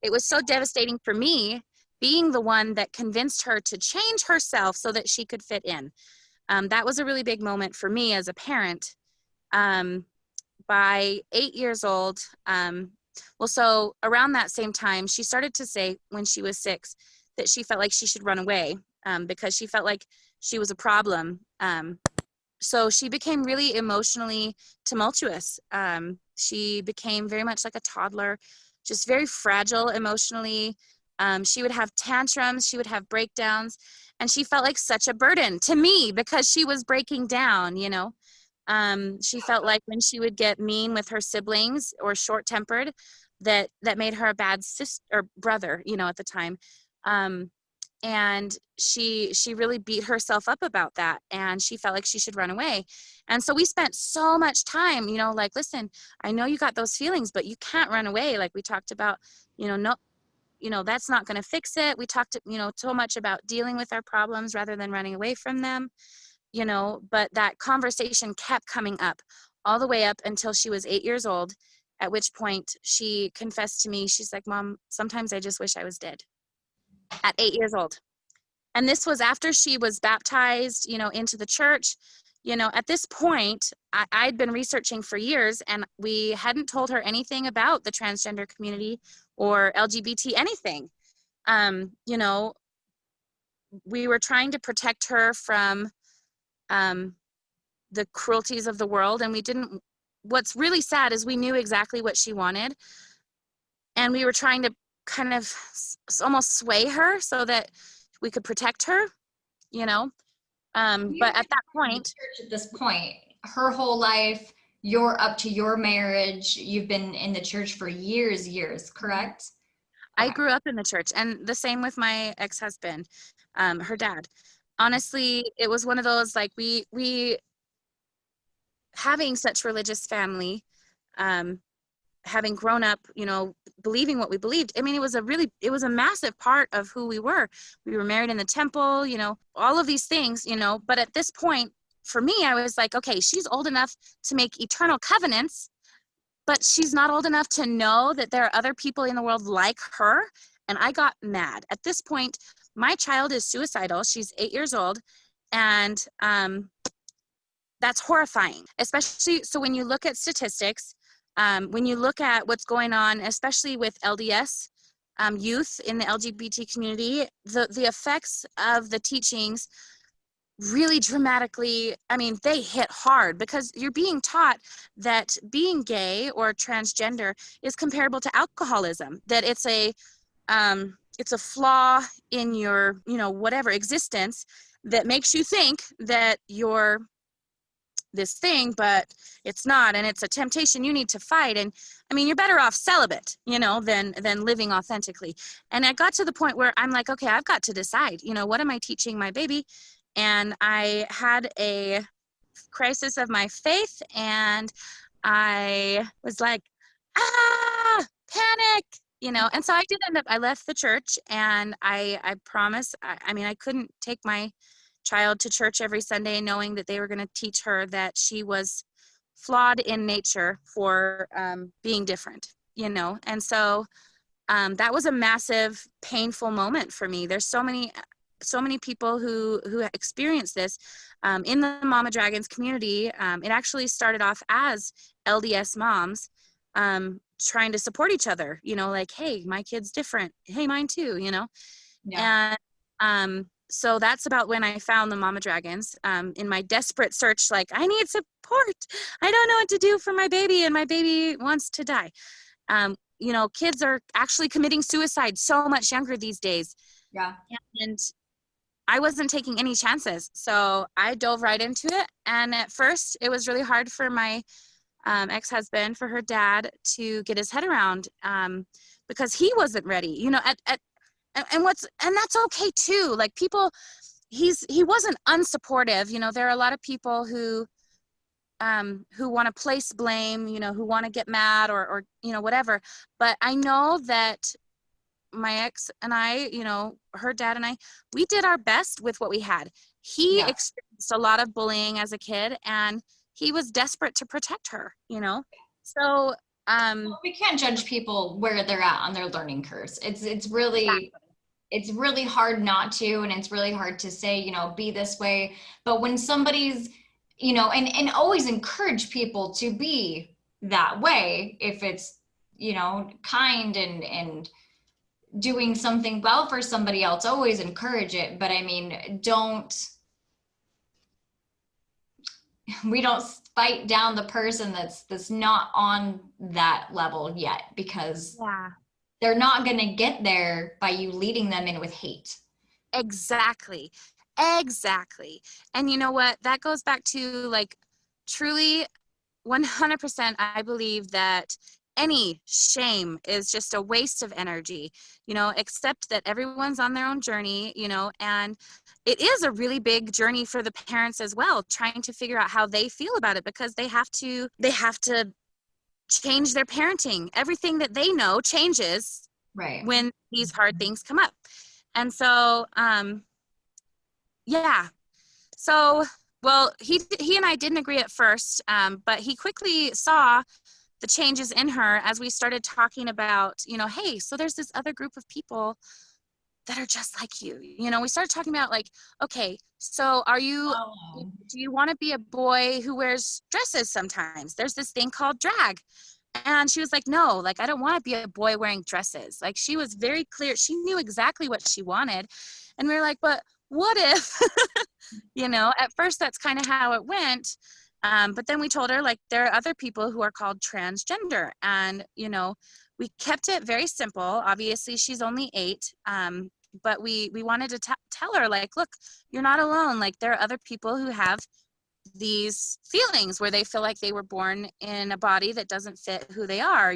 it was so devastating for me, being the one that convinced her to change herself so that she could fit in. That was a really big moment for me as a parent. By 8 years old, so around that same time, she started to say when she was 6 that she felt like she should run away because she felt like she was a problem. So she became really emotionally tumultuous. She became very much like a toddler, just very fragile emotionally. She would have tantrums, she would have breakdowns, and she felt like such a burden to me because she was breaking down, you know. She felt like when she would get mean with her siblings or short-tempered, that made her a bad sister or brother, you know, at the time. And she really beat herself up about that, and she felt like she should run away. And so we spent so much time, you know, like, listen, I know you got those feelings, but you can't run away. Like we talked about, no, that's not going to fix it. We talked, so much about dealing with our problems rather than running away from them, but that conversation kept coming up all the way up until she was 8 years old, at which point she confessed to me. She's like, Mom, sometimes I just wish I was dead, at 8 years old. And this was after she was baptized, into the church. At this point, I'd been researching for years, and we hadn't told her anything about the transgender community or LGBT anything. We were trying to protect her from the cruelties of the world, and we didn't. What's really sad is we knew exactly what she wanted, and we were trying to kind of almost sway her so that we could protect her, but at that point, at this point, her whole life, you're up to your marriage, you've been in the church for years, correct? I grew up in the church, and the same with my ex-husband, her dad. Honestly, it was one of those, like, we having such religious family, having grown up, believing what we believed. I mean, it was a massive part of who we were. We were married in the temple, all of these things, but at this point, for me, I was like, okay, she's old enough to make eternal covenants, but she's not old enough to know that there are other people in the world like her. And I got mad. At this point, my child is suicidal. She's 8 years old. And that's horrifying, especially, so when you look at statistics, when you look at what's going on, especially with LDS youth in the LGBT community, the effects of the teachings really dramatically, they hit hard, because you're being taught that being gay or transgender is comparable to alcoholism, that it's a flaw in your, whatever existence that makes you think that you're this thing, but it's not, and it's a temptation you need to fight. And you're better off celibate, than living authentically. And I got to the point where I'm like, okay, I've got to decide, what am I teaching my baby? And I had a crisis of my faith, and I was like, panic, and so I did end up, I left the church, and I promise, I couldn't take my child to church every Sunday knowing that they were going to teach her that she was flawed in nature for being different, and so that was a massive, painful moment for me. There's so many people who experience this in the Mama Dragons community. It actually started off as LDS moms trying to support each other, like, hey, my kid's different, hey, mine too, Yeah. And so that's about when I found the Mama Dragons, in my desperate search, like, I need support, I don't know what to do for my baby, and my baby wants to die. Kids are actually committing suicide so much younger these days. Yeah. And I wasn't taking any chances. So I dove right into it. And at first it was really hard for my ex-husband, for her dad, to get his head around, because he wasn't ready, and that's okay too. Like, people, he wasn't unsupportive. There are a lot of people who want to place blame, who want to get mad or whatever. But I know that my ex and I, her dad and I, we did our best with what we had. He experienced a lot of bullying as a kid, and he was desperate to protect her, So We can't judge people where they're at on their learning curves. Exactly. It's really hard not to, and it's really hard to say, be this way. But when somebody's, and always encourage people to be that way, if it's, kind and doing something well for somebody else, always encourage it. But I mean, we don't fight down the person that's not on that level yet, because Yeah. they're not going to get there by you leading them in with hate. Exactly. Exactly. And you know what? That goes back to like truly 100%. I believe that any shame is just a waste of energy, except that everyone's on their own journey, and it is a really big journey for the parents as well, trying to figure out how they feel about it, because they have to change their parenting. Everything that they know changes Right. when these hard things come up. And so, yeah. So, well, he and I didn't agree at first, but he quickly saw the changes in her as we started talking about, hey, so there's this other group of people that are just like you. We started talking about like, okay, so Oh. do you want to be a boy who wears dresses sometimes? There's this thing called drag. And she was like, no, like, I don't want to be a boy wearing dresses. Like, she was very clear. She knew exactly what she wanted. And we were like, but what if, at first that's kind of how it went. But then we told her, like, there are other people who are called transgender. And, we kept it very simple. Obviously, she's only 8. But we wanted to tell her, like, look, you're not alone. Like, there are other people who have these feelings where they feel like they were born in a body that doesn't fit who they are.